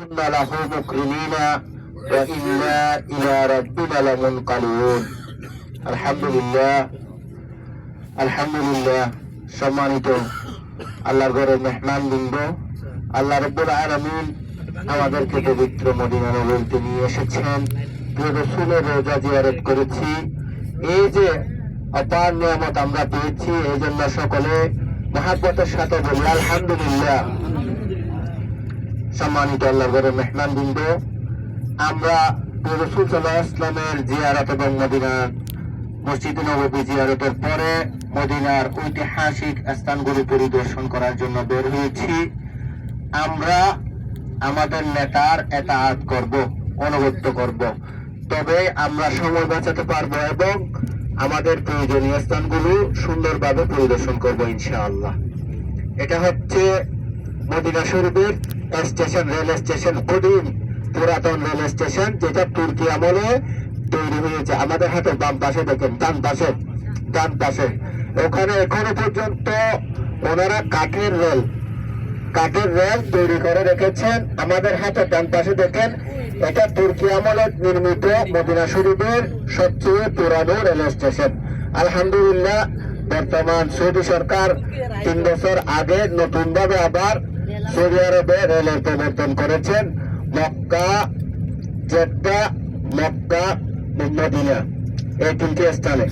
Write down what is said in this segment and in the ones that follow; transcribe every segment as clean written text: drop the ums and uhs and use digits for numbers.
إنا له مكرمين وإنا إلى ربنا لمنقلبون আলহামদুলিল্লাহ আলহামদুলিল্লাহ। সম্মানিত আল্লাহর ঘরের মেহমান বৃন্দ, আল্লাহ রাব্বুল আলামিন আমাদেরকে পবিত্র মদিনা নগরীতে নিয়ে এসেছেন। প্রিয় রাসূলের রওজা জিয়ারত করেছি। এই যে অপার নিয়ামত আমরা পেয়েছি, এই জন্য সকলে মহাব্বতের সাথে বলি আলহামদুলিল্লাহ। সম্মানিত আল্লাহর ঘরের মেহমান বৃন্দ, আমরা প্রিয় রাসূল সাল্লাল্লাহু আলাইহি ওয়াসাল্লামের জিয়ারত এবং মদিনার মসজিদ নববী জিয়ারতের পরে মদিনার ঐতিহাসিক স্থানগুলো পরিদর্শন করার জন্য বের হয়েছি। আমরা আমাদের নেতার এতাআত করব, অনুগত্য করব, তবে আমরা সময় বাঁচাতে পারবো এবং আমাদের প্রয়োজনীয় স্থানগুলো সুন্দরভাবে পরিদর্শন করব ইনশাআল্লাহ। এটা হচ্ছে মদিনা শরীফের স্টেশন, রেল স্টেশন, কদিম পুরাতন রেল স্টেশন, যেটা তুর্কি আমলে তৈরি হয়েছে। আমাদের হাতে বাম পাশে দেখেন, ডান পাশে ওখানে এখনো পর্যন্ত ওনারা কাঠের রেল তৈরি করে রেখেছেন। আমাদের হাতে ডান পাশে দেখেন, এটা তুর্কি আমলে নির্মিত মদিনা শরীফের সবচেয়ে পুরানো রেল স্টেশন। আলহামদুলিল্লাহ, বর্তমান সৌদি সরকার 3 বছর আগে নতুন ভাবে আবার সৌদি আরবে রেলের প্রবর্তন করেছেন। মক্কা, জেদ্দা, মক্কা, মদিনা, এই 3টি স্থানে।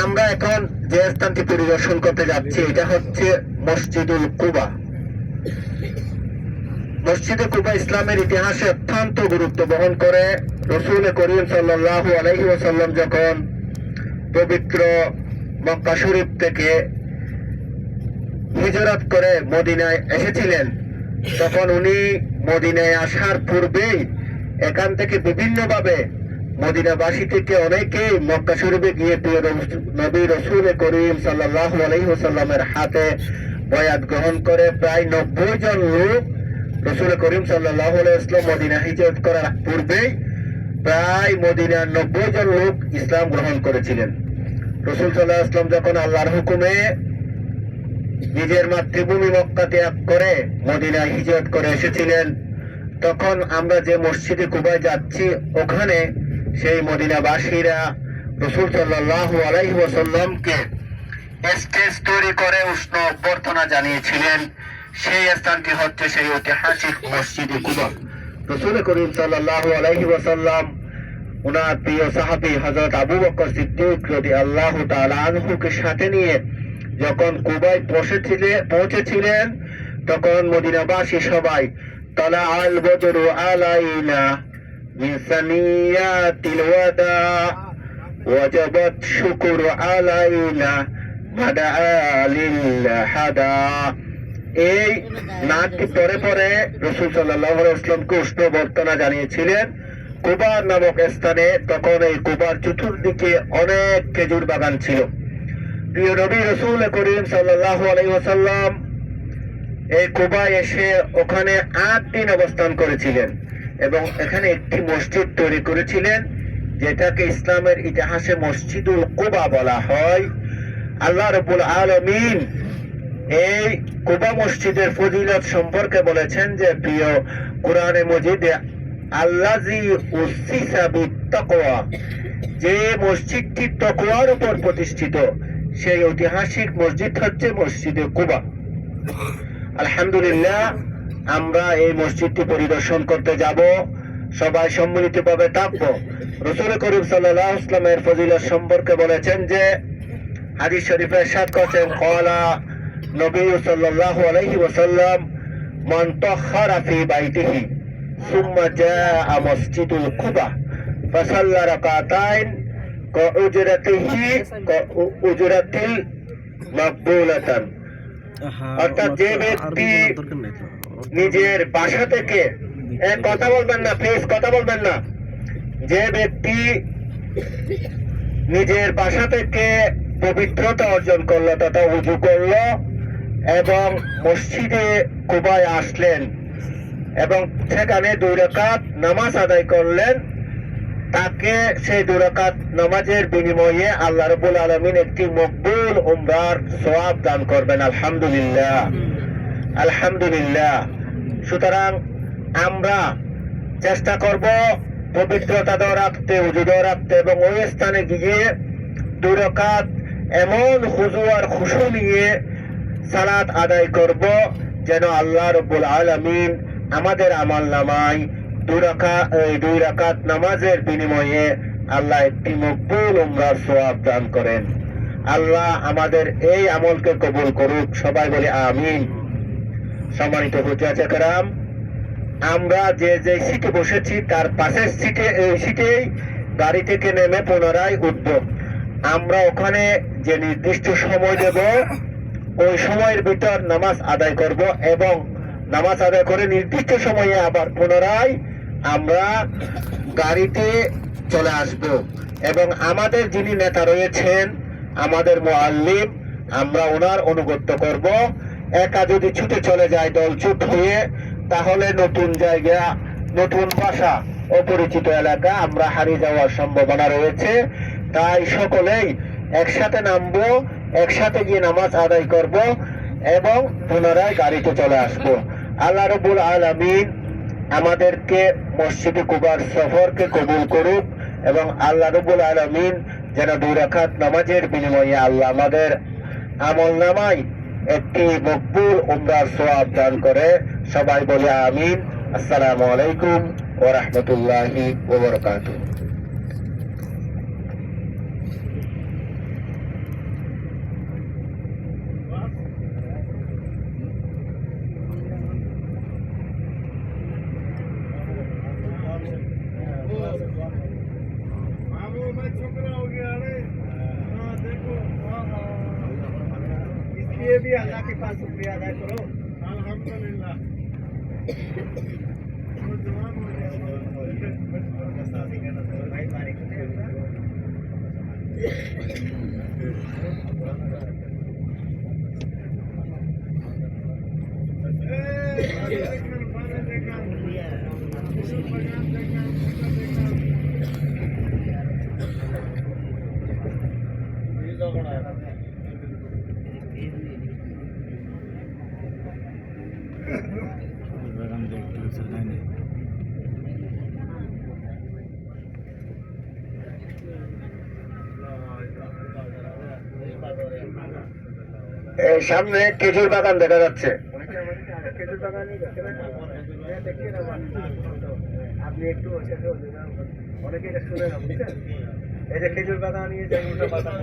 আমরা এখন যে স্থানটি পরিদর্শন করতে যাচ্ছি, এটা হচ্ছে মসজিদুল কুবা। মসজিদে কুবা ইসলামের ইতিহাসে অত্যন্ত গুরুত্ব বহন করে। রাসূল করিম সাল্লাল্লাহু আলাইহি ওয়াসাল্লাম যখন পবিত্র মক্কা শরীফ থেকে হিজরত করে মদিনায় এসেছিলেন, তখন উনি মদিনায় আসার পূর্বেই এখান থেকে বিভিন্নভাবে মদিনাবাসী থেকে অনেকেই মক্কা শরীফে গিয়ে প্রিয় নবী রাসূল করিম সাল্লাল্লাহু আলাইহি ওয়াসাল্লামের হাতে বয়াত গ্রহণ করে। প্রায় 90 জন লোক রাসূল করিম সাল্লাল্লাহু আলাইহি ওয়াসাল্লাম মদিনা হিজরত করার পূর্বেই প্রায় মদিনার 90 জন লোক ইসলাম গ্রহণ করেছিলেন। রাসূল সাল্লাল্লাহু আলাইহি ওয়াসাল্লাম যখন আল্লাহর হুকুমে নিজের মাতৃভূমি মক্কা ত্যাগ করে মদিনায় হিজরত করে এসেছিলেন, তখন আমরা যে মসজিদে কুবায় যাচ্ছি, ওখানে সেই মদিনাবাসীরা রাসূল সাল্লাল্লাহু আলাইহি ওয়াসাল্লামকে স্টেজ তৈরি করে উষ্ণ অভ্যর্থনা জানিয়েছিলেন। সেই স্থানটি হচ্ছে সেই ঐতিহাসিক মসজিদে কুবা। রাসূল করিম সাল্লাল্লাহু আলাইহি ওয়াসাল্লাম ওনার প্রিয় সাহাবী হযরত আবু বকর সিদ্দিক রাদিয়াল্লাহু তাআলা আনহুকে সাথে নিয়ে যখন কুবায় পৌঁছেছিলেন, তখন মদিনাবাসী সবাই তালা আল বদরু আলাইনা মিন সানিয়াতিল ওয়াদা ওয়াজাবাত শুকরু আলাইনা মাদা লিল হাদা। এই নাটটি পরে পরে রাসূল সাল্লাল্লাহু আলাইহি ওয়াসাল্লামকে উষ্ণ অভ্যর্থনা জানিয়েছিলেন কুবা নামক স্থানে। তখন এই কুবার চতুর্দিকে অনেক খেজুর বাগান ছিল। প্রিয় নবী রাসূল করিম সাল্লাল্লাহু আলাইহি ওয়াসাল্লাম এই কুবায় এসে ওখানে 8 দিন অবস্থান করেছিলেন এবং এখানে একটি মসজিদ তৈরি করেছিলেন, যেটাকে ইসলামের ইতিহাসে মসজিদুল কুবা বলা হয়। আল্লাহ রাব্বুল আলামিন এই কুবা মসজিদের ফজিলত সম্পর্কে বলেছেন যে, প্রিয় কোরআনে মজিদে আল্লাযী উসসিসা বিত্তাকওয়া, যে মসজিদটি তাকওয়ার উপর প্রতিষ্ঠিত, সেই ঐতিহাসিক মসজিদ হচ্ছে মসজিদে কুবা। আলহামদুলিল্লাহ, আমরা এই মসজিদটি পরিদর্শন করতে যাব, সবাই সম্মিলিতভাবে থাকবো। রাসূল করিম সাল্লাল্লাহু আলাইহি ওয়াসাল্লামের ফজিলত সম্পর্কে বলেছেন যে, হাদিস শরীফে ইরশাদ করেছেন, ক্বালা নবী সাল্লাল্লাহু আলাইহি ওয়াসাল্লাম মান তাহহারা ফি বাইতিহি সুম্মা জাআ মসজিদুল কুবা ফাসাল্লা রাকাতাইন উজরাতিল মাকবুলাতান। অর্থাৎ যে ব্যক্তি নিজের বাসা থেকে, কথা বলবেন না প্লিজ, কথা বলবেন না, যে ব্যক্তি নিজের বাসা থেকে পবিত্রতা অর্জন করলো তথা উযু করলো এবং মসজিদে কুবায় আসলেন এবং সেখানে 2 রাকাত নামাজ আদায় করলেন, তাকে সেই 2 রাকাত নামাজের বিনিময়ে আল্লাহ রাব্বুল আলামিন একটি মকবুল উমরার সওয়াব দান করবেন। আলহামদুলিল্লাহ, আলহামদুলিল্লাহ। সুতরাং আমরা চেষ্টা করব পবিত্রতা ধরে রাখতে, উজু ধরে রাখতে, এবং ওই স্থানে গিয়ে 2 রাকাত এমন হুজু আর খুশু নিয়ে সালাত আদায় করব যেন আল্লাহ রাব্বুল আলামিন আমাদের আমলনামায় 2 রাকাত নামাজের বিনিময়ে আল্লাহ একটি মকবুল উমরার সওয়াব দান করেন। আল্লাহ আমাদের এই আমলকে কবুল করুক, সবাই বলে আমিন। সম্মানিত হুজুরায়ে কেরাম, আমরা যে সিটে বসেছি তার পাশের সিটে, এই সিটেই গাড়ি থেকে নেমে পুনরায় উঠব। আমরা ওখানে যে নির্দিষ্ট সময় দেব ওই সময়ের ভিতর নামাজ আদায় করব, এবং নামাজ আদায় করে নির্দিষ্ট সময়ে আবার পুনরায় আমরা গাড়িতে চলে আসব। এবং আমাদের যিনি নেতা রয়েছেন, আমাদের মুআল্লিম, আমরা ওনার অনুগত্য করব। একা যদি ছুটে চলে যায় দলছুট হয়ে, তাহলে নতুন জায়গা, নতুন ভাষা, অপরিচিত এলাকা আমরা হারিয়ে যাওয়ার সম্ভাবনা রয়েছে। তাই সকলেই একসাথে নামবো, একসাথে গিয়ে নামাজ আদায় করব এবং পুনরায় গাড়িতে চলে আসবো। আল্লাহ রাব্বুল আলামিন আমাদেরকে মসজিদে কুবার সফরকে কবুল করুক, এবং আল্লাহ রাব্বুল আলামিন যেন 2 রাকাত নামাজের বিনিময়ে আল্লাহ আমাদের আমলনামায় একটি মকবুল উমরার সওয়াব দান করে। সবাই বলে আমিন। আসসালামু আলাইকুম ওয়া রাহমাতুল্লাহি ওয়া বারাকাতুহু। ये भी अल्लाह के पास शुक्रिया अदा करो। अल्हम्दुलिल्लाह। সামনে খেজুর বাগান দেখা যাচ্ছে। খেজুর বাগানে আপনি একটু অনেকে এটা শুনে না, বুঝছেন? এই যে খেজুর বাগান নিয়ে যে বাগান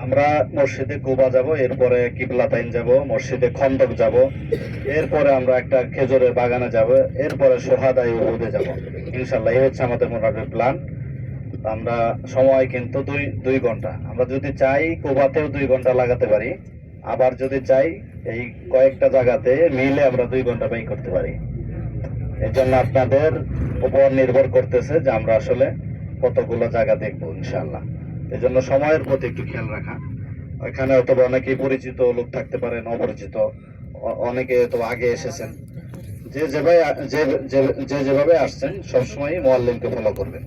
আমরা মসজিদে কুবা যাব, এরপরে কিবলাতাইন যাব, মসজিদে খন্দক যাব, এরপরে আমরা একটা খেজুরের বাগানে যাব, এরপরে সোহাদাই উহুদে যাব। ইনশাআল্লাহ এই হচ্ছে আমাদের মোটামুটি প্ল্যান। আমরা সময় কিন্তু 2 ঘন্টা। আমরা যদি চাই কুবাতেও 2 ঘন্টা লাগাতে পারি, আবার যদি চাই এই কয়েকটা জায়গাতে মিলে আমরা 2 ঘন্টা ব্যয় করতে পারি। এই জন্য আপনাদের উপর নির্ভর করতেছে যে আমরা আসলে কতগুলো জায়গা দেখবো ইনশাআল্লাহ। এই জন্য সময়ের প্রতি একটু খেয়াল রাখা। ওইখানে অথবা অনেকেই পরিচিত লোক থাকতে পারেন, অপরিচিত অনেকে তো আগে এসেছেন। যে যেভাবে আসছেন সবসময় মুআল্লিমকে ফলো করবেন।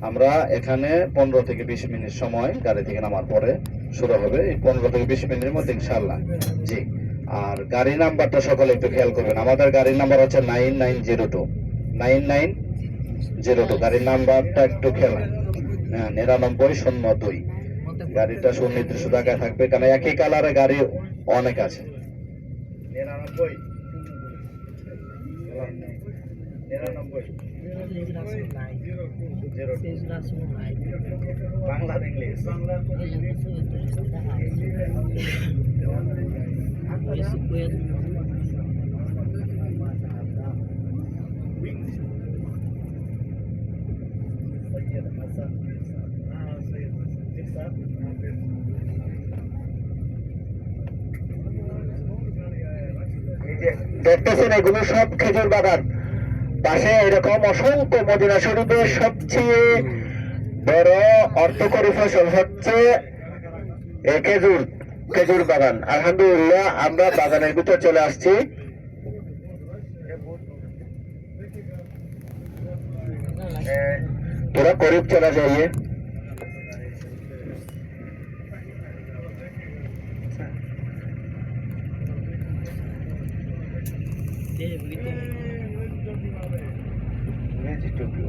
আমরা এখানে 15 থেকে 20 মিনিট সময় গাড়ি থেকে নামার পরে শুরু হবে। এই 15 থেকে 20 মিনিটের মধ্যে ইনশাআল্লাহ। জি, আর গাড়ির নাম্বারটা সকলে একটু খেয়াল করবেন। আমাদের গাড়ির নাম্বার হচ্ছে 9902 9902। গাড়ির নাম্বারটা একটু খেয়াল, 9902। গাড়িটা সুনির্দিষ্ট জায়গায় থাকবে, কারণ একই কালারে গাড়ি অনেক আছে। 99 বাংলা ইংলিশ দেখতেছেন এগুলো সব খেজুর বাগান। পাশে এরকম অসংখ্য মদিনা শরীফের সবচেয়ে বড় অর্থকরী ফসল হচ্ছে এই খেজুর বাগান। আলহামদুলিল্লাহ আমরা বাগানের ভিতর চলে আসছি। थोड़ा करीब चला जाइए। ये जी टोपी